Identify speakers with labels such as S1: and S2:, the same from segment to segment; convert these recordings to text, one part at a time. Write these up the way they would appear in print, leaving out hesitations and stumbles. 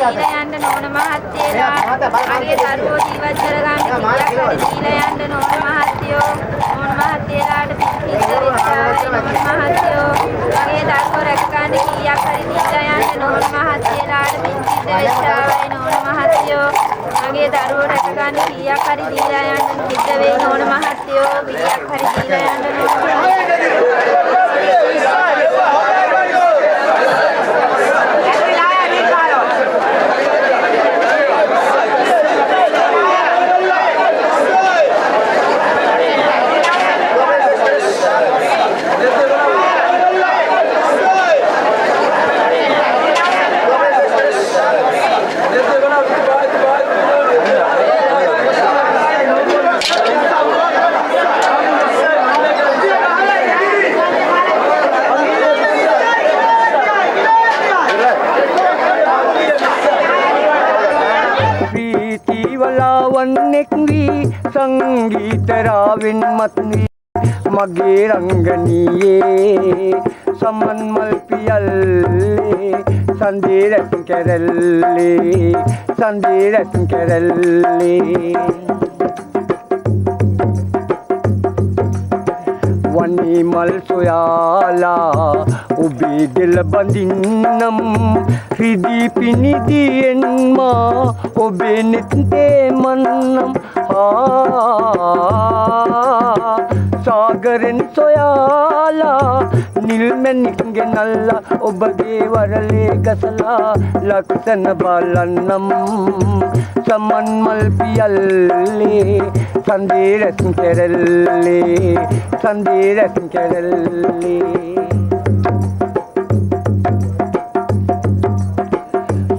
S1: දීලා යන්න නෝන මහත්තයලා මගේ දරුවෝ ජීවත් කරගන්න කීයක් හරි දීලා යන්න නෝන මහත්තයෝ නෝන මහත්තයලාට පිටින් නෝන මහත්තයෝ මගේ දරුවෝ රැක ගන්න කීයක් හරි දීලා යන්න නෝන මහත්තයලාට පිටින් වෙච්චාවේ නෝන මහත්තයෝ මගේ දරුවෝ රැක ගන්න කීයක් හරි දීලා යන්න පිට වෙයි නෝන මහත්තයෝ කීයක් හරි දීලා යන්න නෝන
S2: संगीतराविन मतनी मगे रंगनिये समन मल पियल्ले संदेरत करल्ले वनी मल सोयाला उबे दिल बंदिन्नम हृदय पिनिदी एन्मा उबे नित्ते मन्नम सागरन सोयाला निल्मेनिंगे नल्ला उबगे वरले गसला लक्षण बालन्नम समन मल पियल्ले संदेरत करल्ले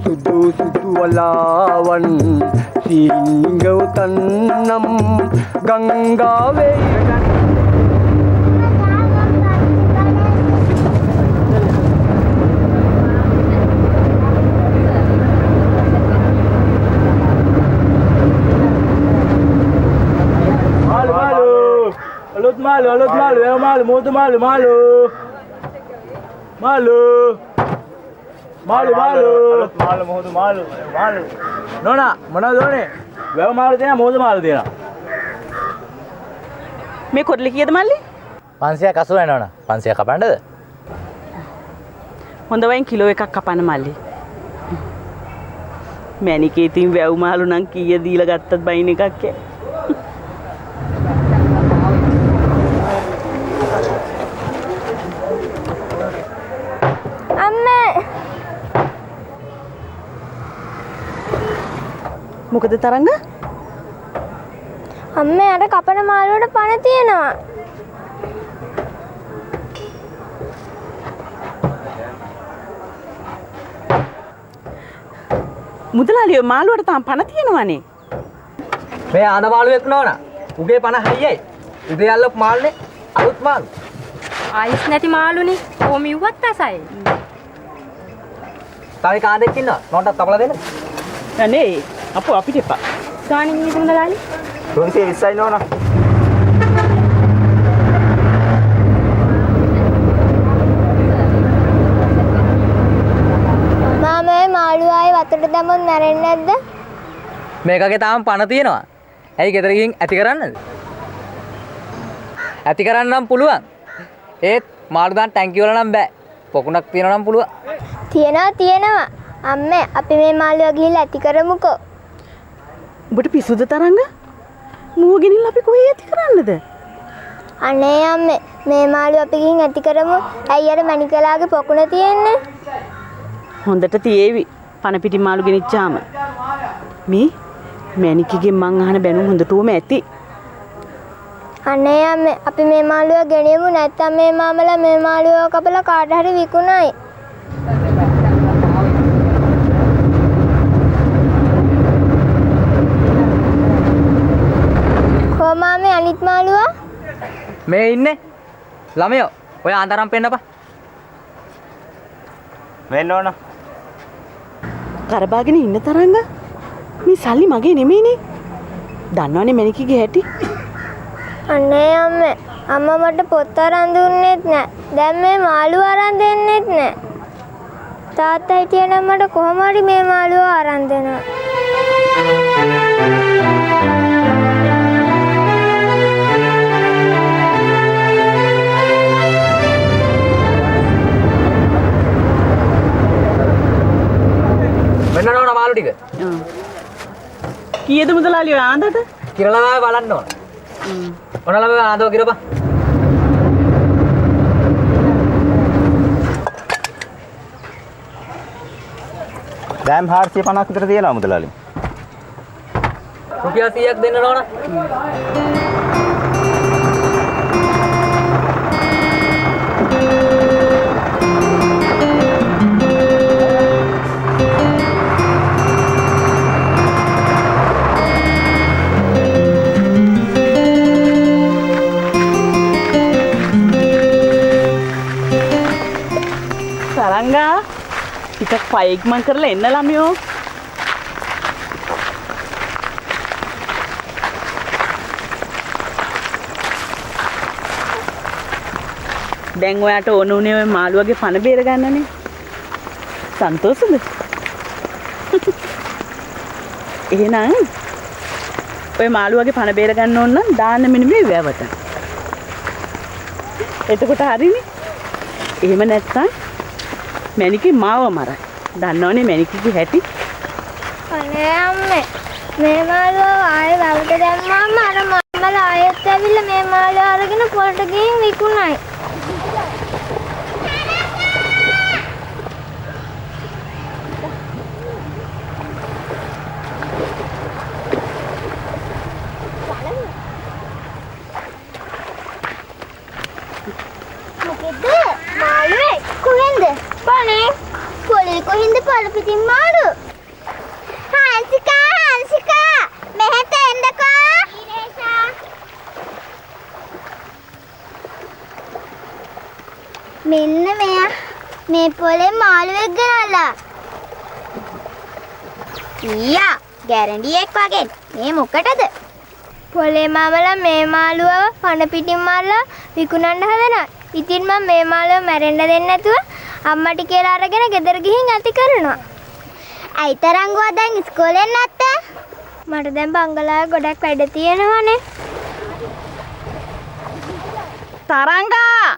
S2: सुदु वलावन सिंगवतन्नम Gangave
S3: Alut malu, mutu malu. Nona, mana done? Weva malu dena, mutu malu dena.
S4: මේ කොරලි කීයද මල්ලි?
S3: 580 නෝනා. 500 කපන්නද?
S4: හොඳ වයින් කිලෝ එකක් කපන්න මල්ලි. මැනිකේ තින් වැව් මාළු නම් කීය දීලා ගත්තත් බයින් එකක් ඈ. මොකද තරංග?
S1: අම්මේ අර කපන මාළුවට පණ තියෙනවා.
S4: මුදලාලියෝ මාළුවට තාම පණ තියෙනවනේ.
S3: මේ ආන මාළුවෙක් නෝනා. උගේ පණ හයියයි. උදේ යල්ලපු මාළුනේ අලුත් මාළු.
S1: ආයිස් නැති මාළුනේ. කොහොම ඉව්වත් අසයි.
S3: තව කාදෙක් ඉන්නවා. නෝටත් කපලා දෙන්න.
S4: අනේ අපෝ අපිට එපා.
S1: ගානින් ඉන්නේ මුදලාලි.
S3: 220යි නෝනා.
S1: මාමේ මාළු ආයේ වතුරට දැම්මොත් මැරෙන්නේ නැද්ද?
S3: මේකගේ තාම පණ තියෙනවා. ඇයි ගෙදර ගිහින් ඇති කරන්නද? ඇති කරන්නම් පුළුවන්. ඒත් මාළු දාන්න ටැංකිය වල නම් බෑ. පොකුණක් තියනවා නම් පුළුවන්.
S1: තියෙනවා. අම්මේ අපි මේ මාළුවා ගිහිල්ලා ඇති කරමුකෝ.
S4: ඔබට පිසුද තරංග? මූව ගෙනින්න අපි කොහේ ඇති කරන්නද?
S1: අනේ අම්මේ මේ මාළුවා අපි ගිහින් ඇති කරමු. ඇයි අර මණිකලාගේ පොකුණ තියෙන්නේ?
S4: හොඳට තියේවි. පණ පිටි මාළු ගෙනිච්චාම. මේ මැනිකගේ මං අහන බැනුම් හොඳටම ඇති.
S1: අනේ අම්මේ අපි මේ මාළුවා ගෙනියමු නැත්නම් මේ මාමලා මේ මාළුවා කපලා කාට හරි විකුණයි. කොහොමද අනිත් මාළුවා?
S3: මේ ඉන්නේ. ළමයෝ ඔය ආන්තරම් පෙන්නපා. වෙන්න ඕන.
S4: කරබාගෙන ඉන්න තරංග. මේ සල්ලි මගේ නෙමෙයිනේ. දන්නවනේ මැනිකගේ හැටි.
S1: අනේ අම්මේ අම්මා මට පොත් අරන් දුන්නෙත් නෑ. දැන් මේ මාළුවා අරන් දෙන්නෙත් නෑ.
S5: තාත්තා හිටියනම් මට කොහොම හරි මේ මාළුව අරන් දෙනවා.
S3: මෙන්න නෝනා මාළු ටික.
S4: කීයද මුදලාලි ඔය ආන්දට?
S3: කිරලා බලන්න ඕන. ඔනලම ආදෝ කිරපන්.
S6: දැන් 450ක් විතර තියෙනවා මුදලාලි.
S3: රුපියල් 100ක් දෙන්න නෝනා.
S4: තරංගා ටිකක් පය ඉක්මන් කරලා එන්න ළමයෝ. දැන් ඔයාට ඕන උනේ ඔය මාළුවගේ පණ බේර ගන්නනේ. සන්තෝෂද? එහෙනම් ඔය මාළුවගේ පණ බේර ගන්න ඕන නම් දාන්න මෙන්න මේ වැවට. එතකොට හරිනේ. එහෙම නැත්තම් මැනිකේ මාව මරයි. දන්නවනේ මැනිකේගේ හැටි.
S5: අනේ අම්මේ මේ මාළුව ආයේ වලට දැම්මාම අර මම්මලා ආයෙත් ඇවිල්ලා මේ මාළුව අරගෙන පොළට ගිහින් විකුණයි. මොකද මාළුවේ කොහෙන්ද? පොනේ. පොලේ කොහෙන්ද පොළ පිටින් මාළු? හංසිකා මෙහෙට එන්නකෝ. ඊරේෂා. මෙන්න මෙයා මේ පොලේ මාළුවෙක් ගනලා. ඊයා ගැරන්ඩියෙක් වගේ. මේ මොකටද? පොලේ මාමලා මේ මාළුවව පණ පිටින් මාරලා විකුණන්න හදනවා. ඉතින් මම මේ මාළුව මැරෙන්න දෙන්නේ නැතුව අම්මට කියලා අරගෙන ගෙදර ගිහින් ඇති කරනවා. ඇයි තරංගුවා දැන් ඉස්කෝලෙන් නැත්තේ? මට දැන් බංගලාවේ ගොඩක් වැඩ තියෙනවානේ.
S4: තරංගා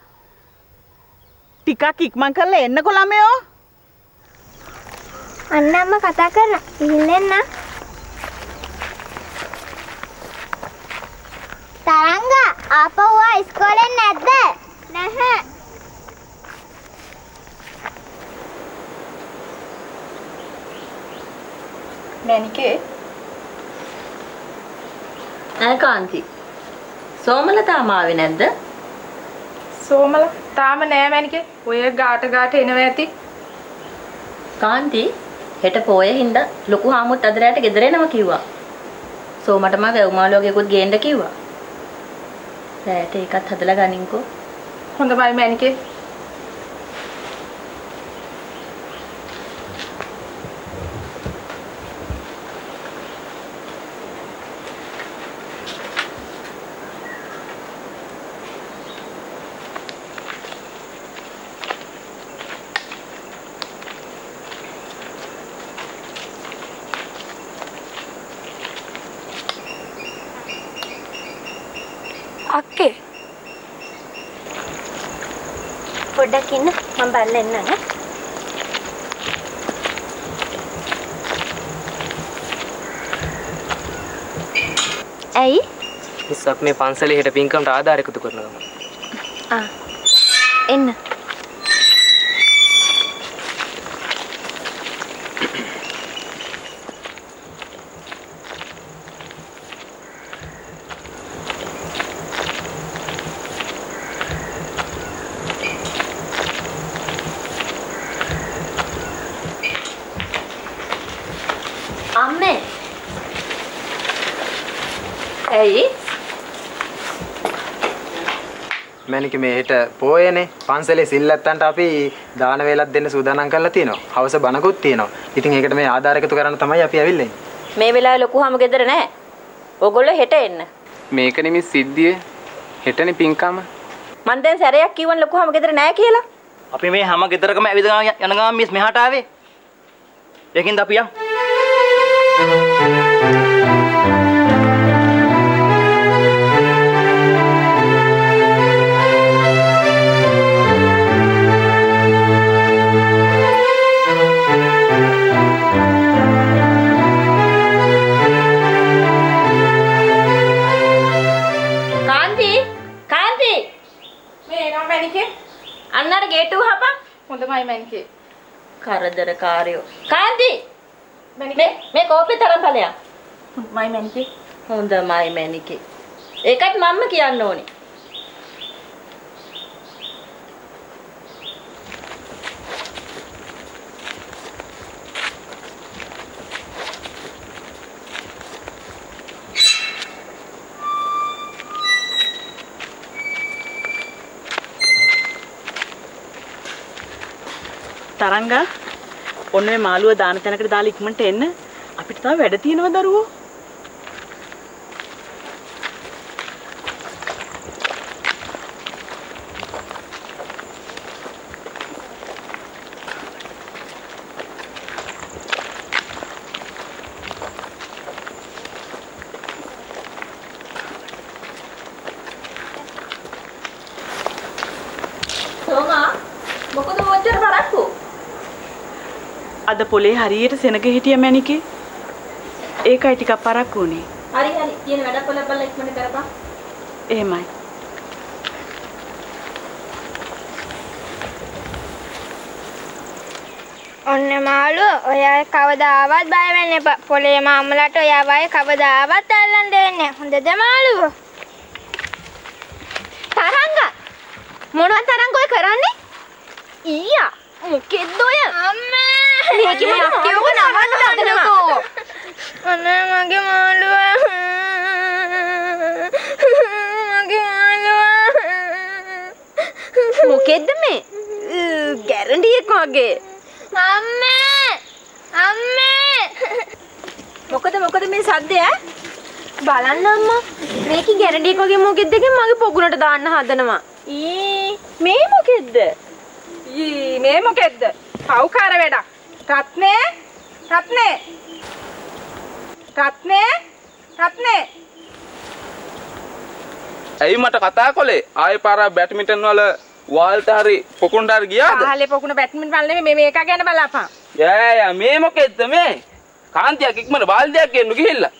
S4: ටිකක් ඉක්මන් කරලා එන්නකෝ ළමයෝ.
S5: අන්න අම්මා කතා කරලා ගිහින් එන්න. තරංගා ආපහු ඉස්කෝලෙන් නැද්ද? නැහැ.
S7: මැනිකේ කාන්ති සෝමල තාම ආවේ නැද්ද?
S8: සෝමල තාම නෑ මැනිකේ. ඔය ගාට එනවා ඇති.
S7: කාන්ති හෙට පොයේ හින්දා ලොකු හාමුත් අද රැට ගෙදර එනවා කිව්වා. සෝමට මම වැව්මාළුවගෙකුත් ගේන්න කිව්වා. රැට ඒකත් හදලා ගනින්කෝ.
S8: හොඳයි මැනිකේ.
S5: අක්කේ පොඩ්ඩක් ඉන්න මම බලලා එන්නම් ඈ. ඇයි?
S3: ඉස්සක් මේ පන්සලේ හෙට පින්කම්ට ආධාර එකතු කරනවා.
S5: එන්න.
S7: අම්මේ ඇයි
S9: මැනික මේ හෙට පෝයනේ පන්සලේ සිල්ලත්තන්ට අපි දාන වේලක් දෙන්න සූදානම් කරලා තියෙනවා. හවස බණකුත් තියෙනවා. ඉතින් ඒකට මේ ආධාර එකතු කරන්න තමයි අපි ඇවිල්ලා ඉන්නේ.
S7: මේ වෙලාවේ ලොකුහාම ගෙදර නැහැ. ඕගොල්ලෝ හෙට එන්න.
S10: මේක නෙමෙයි සිද්ධිය. හෙටනේ පින්කම.
S7: මං දැන් සැරයක් කිව්වන් ලොකුහාම ගෙදර නැහැ කියලා.
S3: අපි මේ හැම ගෙදරකම ඇවිදගෙන යන ගමන් මිස් මෙහාට ආවේ. ඒකින්ද අපි යන්.
S7: අන්නර ගේට්ටුව හපන්.
S8: හොඳමයි මැනිකේ.
S7: කරදරකාරයෝ. කාන්ති. මේ කෝපේ තරම් ඵලයක්.
S8: මයි මැනිකේ.
S7: හොඳමයි මැනිකේ. ඒකත් මම්ම කියන්න ඕනේ.
S4: තරංගා ඔන්න මේ මාළුව දාන තැනකට දාලා ඉක්මනට එන්න. අපිට තව වැඩ තියෙනවා දරුවෝ.
S7: සෝමා මොකද මොච්චර බරක්කු?
S4: අද පොලේ හරියට සෙනග හිටිය මැනිකේ. ඒකයි ටිකක් පරක්කු උනේ.
S7: හරි කියන වැඩක් බලපල්ලා ඉක්මනට කරපන්.
S4: එහෙමයි.
S5: ඔන්න මාළුව ඔයා කවදාවත් බය වෙන්න එපා. පොලේ මාමලට ඔයා වයි කවදාවත් අල්ලන්න දෙන්නේ නැහැ. හොඳද මාළුව? තරංගා මොනවද තරංග ඔය කරන්නේ? ඊයා මොකෙද්ද ඔය? අම්මා මේකේ මොකක්ද ඔබ නවන්න හදනකෝ? අනේ මගේ මාළුවා. මගේ මාළුවා. මොකෙද්ද මේ? ගැරන්ඩියක් වගේ. අම්මේ! අම්මේ!
S1: මොකද මේ සද්දය ඈ?
S5: බලන්න අම්මා. මේකේ ගැරන්ඩියක් වගේ මොකෙද්ද එකෙන් මගේ පොකුණට දාන්න හදනවා.
S1: මේ මොකෙද්ද?
S8: මේ මොකෙද්ද? පව්කාර වැඩක්. රත්නේ
S10: ඇයි මට කතා කළේ? ආයේ පාරා බැඩ්මින්ටන් වල වාල්ට හරි පොකුණට හරි ගියාද?
S8: ආහලේ පොකුණ බැට්මින්ටන් වල නෙමෙයි මේක ගැන බලපන්.
S10: යා මේ මොකෙද්ද මේ? කාන්තියක් ඉක්මනට බාල්දියක් ගෙන්නු ගිහිල්ලා.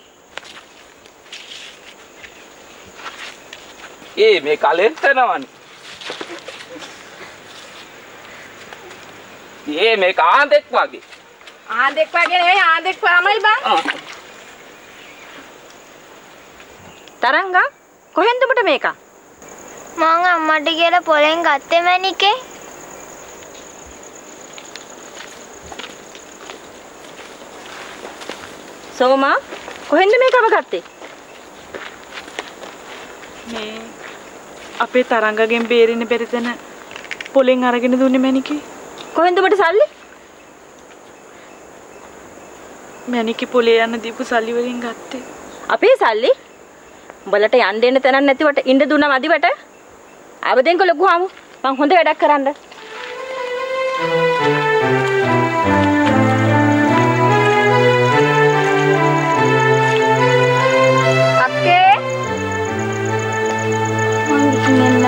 S10: මේ කලෙන්ට යනවනේ. මේ කාන්තෙක් වගේ.
S8: ආන්දෙක් වගේ නෙවෙයි ආන්දෙක් වමයි බං.
S1: තරංගා කොහෙන්ද ඔබට මේක?
S5: මං අම්මට කියලා පොලෙන් ගත්තේ මැනිකේ.
S1: සෝමා කොහෙන්ද මේකව ගත්තේ?
S4: මේ අපේ තරංගගෙන් බේරෙන්න බැරි තැන පොලෙන් අරගෙන දුන්නේ මැනිකේ.
S1: කොහෙන්ද ඔබට සල්ලි?
S4: මැනිකේ පොලේ යන දීපු සල්ලි වලින් ගත්තේ.
S1: අපේ සල්ලි? උඹලට යන්න දෙන්න තැනක් නැතිවට ඉන්න දුන්නා මදිවට. ආවදෙන්ක ලොකු හාමු. මං හොඳ වැඩක් කරන්න.
S5: අක්කේ මං ගිහින් එන්න.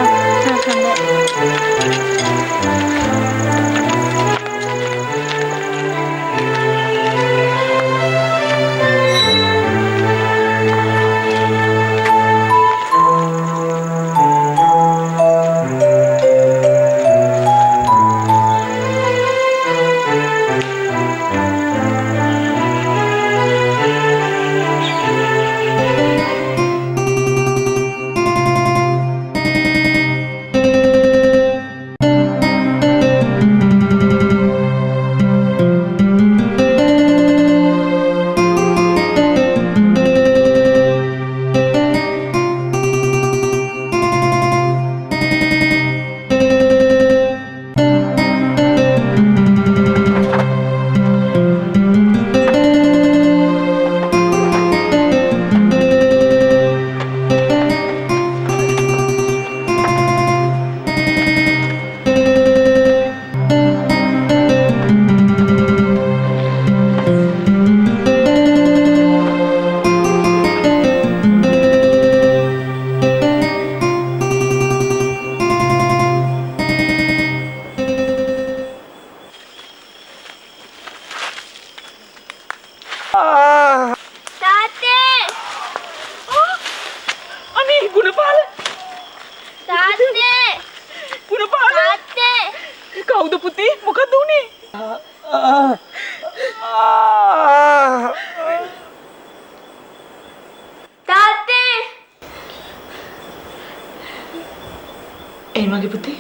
S4: ඇයි මගේ පුතේ?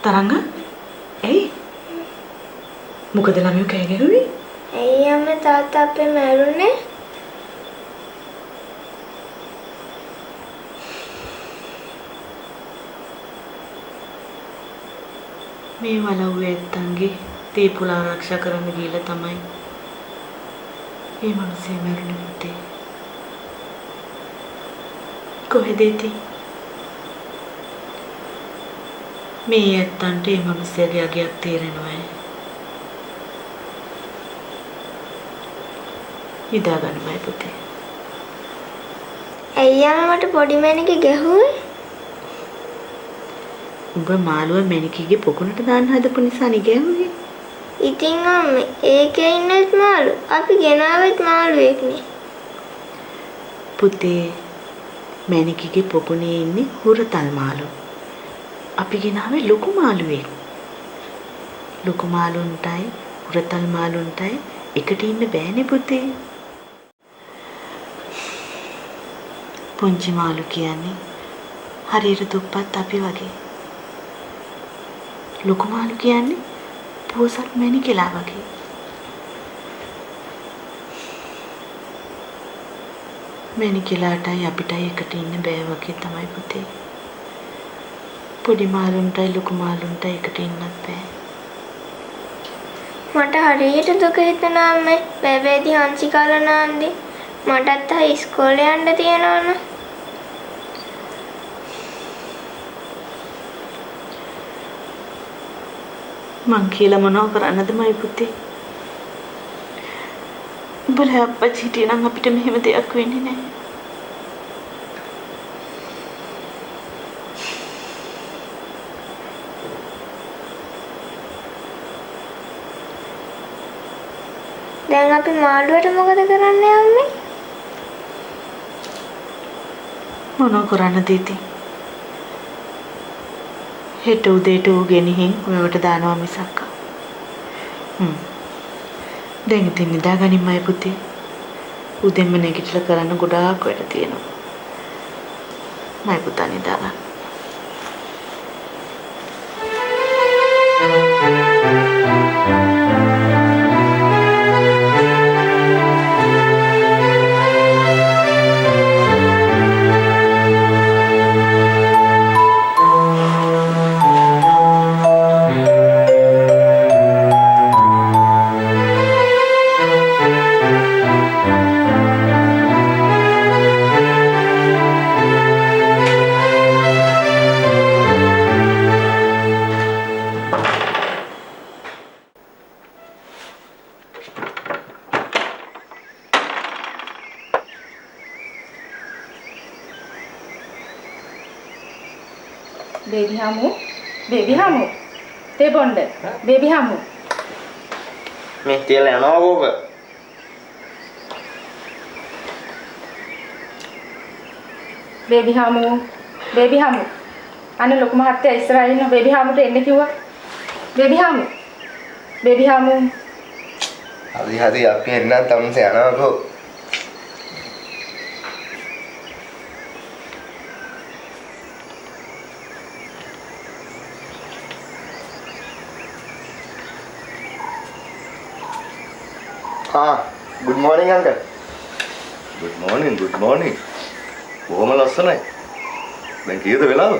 S4: තරංග? ඇයි? මොකද ළමයෝ කෑ ගැහුවේ?
S5: ඇයි අම්මේ තාත්තා අපේ මැරුණේ?
S4: මේ වලව්වේ ඇත්තන්ගේ දීපුල ආරක්ෂා කරන්න ගිහලා තමයි මේ මිනිස්සේ මැරුණේ පුතේ. කොහෙද ඉතින්? මේ ඇත්තන්ට මේ මිනිස්සයාගේ අගයක් තේරෙනවා. හිතාගන්නමයි පුතේ.
S5: ඇයි අම්මා මට පොඩි මැනික ගැහුවේ?
S4: උඹ මාළුව මැනිකගේ පොකුණට දාන්න හදපු නිසා නේ ගැහුවේ.
S5: ඉතින් අම්මේ ඒකේ ඉන්නත් මාළු. අපි ගෙනාවෙත් මාළුවෙක්නේ.
S4: පුතේ මැනිකගේ පොකුණේ ඉන්නේ හුරතල් මාළු. අපි ගෙනාවේ ලොකු මාළුවෙක්. ලොකු මාළුන්ටයි හුරතල් මාළුන්ටයි එකට ඉන්න බෑනේ පුතේ. පුංචි මාළු කියන්නේ හරියට දුප්පත් අපි වගේ. ලොකු මාළු කියන්නේ පොසත් මැණිකලා වගේ. මැණිකලාටයි අපිටයි එකට ඉන්න බෑ වගේ තමයි පුතේ. පොඩි මාළුන්ටයි ලොකු මාළුන්ටයි එකට ඉන්නත් බෑ.
S5: මට හරියට දුක හිතුණා අම්මේ. බෑබෑදී හංසි කාලා නාන්දේ. මටත් ආ ඉස්කෝලේ යන්න තියෙනවනේ.
S4: මං කියලා මොනව කරන්නද මයි පුතේ? උඹලා අප්පච්චි හිටියනම් අපිට මෙහෙම දෙයක් වෙන්නේ නැහැ.
S5: දැන් අපි මාළුවට මොකද කරන්නේ අම්මේ?
S4: මොනව කරන්නද ඉතින්? හෙට උදේට ඌ ගෙනිහින් ඔයාවට දානවා මිසක්. දැන් ඉතින් නිදාගනින් මයි පුතේ. උදෙන්ම නැගිටලා කරන්න ගොඩාක් වැඩ තියෙනවා. මයි පුතා නිදාගන්න.
S8: Baby hamu. Teh bonde. Baby hamu.
S6: මේ තියලා යනවා කෝක.
S8: Baby hamu. අනේ ලොකු මහත්තයා ඉස්සරහා ඉන්න baby hamuට එන්න කිව්වා. Baby hamu.
S6: හරි අපි එන්නම් තමන්ස යනවා කෝ. Good morning, uncle.
S11: Good morning. බොහොම ලස්සනයි. දැන් කීයද වෙලාව?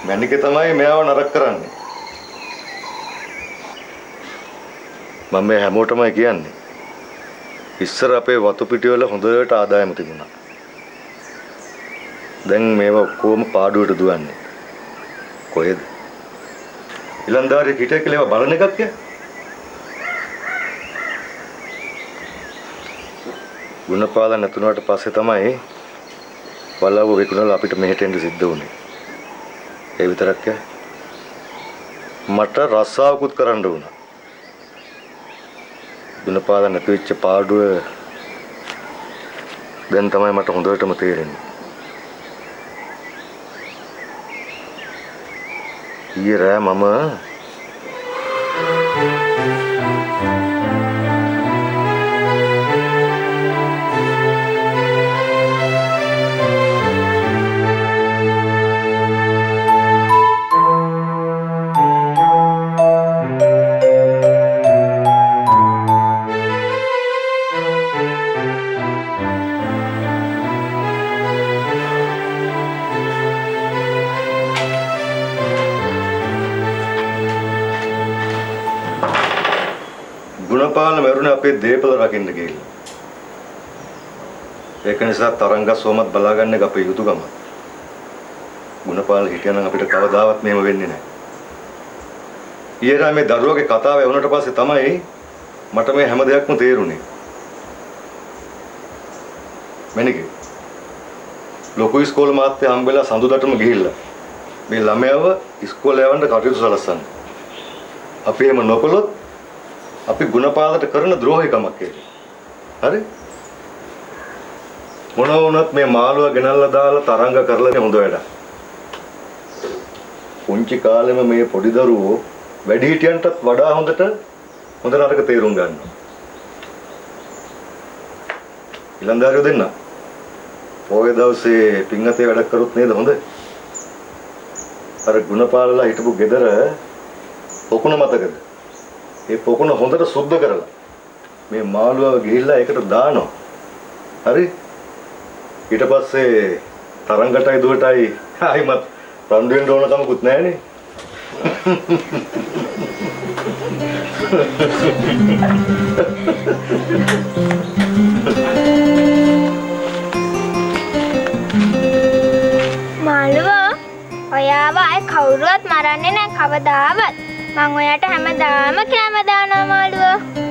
S11: මැනික තමයි මෙයාව නරක කරන්නේ. මම මේ හැමෝටමයි කියන්නේ. ඉස්සර අපේ වතු පිටිවල හොඳට ආදායම තිබුණා. දැන් මේවා කොහොම පාඩුවට දුවන්නේ? කොහෙද? ඉලන්දාරිය කිටේ කියලා ඒවා බලන එකක් කිය. ගුණපාල නැතුණාට පස්සේ තමයි වලව විකුණලා අපිට මෙහෙට එන්න සිද්ධ වුනේ. ඒ විතරක් මට රස්සාවකුත් කරන්න වුණා. ගුණපාල නැති වෙච්ච පාඩුව දැන් තමයි මට හොඳටම තේරෙන්නේ. ඊයේ රෑ මම අපේ දේපල රකින්න ගිහිල්ලා. ඒක නිසා තරංග සෝමත් බලාගන්න එක අපේ යුතුයකම. ගුණපාල හිටියනම් අපිට කවදාවත් මෙහෙම වෙන්නේ නැහැ. ඊයේ මේ දරුවගේ කතාව වුණාට පස්සේ තමයි මට මේ හැම දෙයක්ම තේරුනේ. මැනිකේ ලොකු ඉස්කෝල මාත්‍ය හම්බෙලා සඳුදටම ගිහිල්ලා මේ ළමයව ඉස්කෝලේ යවන්න කටයුතු සලස්සන්න. අපි එහෙම නොකළොත් අපි ගුණපාලට කරන ද්‍රෝහිකමක් ඒක. හරි? මොනවා වුණත් මේ මාළුවා ගෙනල්ලා දාලා තරංග කරලානේ හොඳ වැඩක්. පුංචි කාලෙම මේ පොඩි දරුවෝ වැඩිහිටියන්ටත් වඩා හොඳ නරක තේරුම් ගන්නවා. ඊළඳාරියෝ දෙන්න. පොයේ දවසේ පින්ගතේ වැඩක් කරොත් නේද හොඳ? අර ගුණපාලලා හිටපු ගෙදර පොකුණ මතකද? ඒ පොකුණ හොඳට සුද්ධ කරලා මේ මාළුවව ගිහිල්ලා ඒකට දානවා. හරි? ඊට පස්සේ තරංගටයි දුවටයි ආයිමත් රණ්ඩු වෙන්න ඕන කමකුත් නැහනේ.
S5: මාළුවා ඔයාව අය කවුරුවත් මරන්නේ නැහැ කවදාවත්. මං ඔයාට හැමදාම කැම දානවා මාළුවා.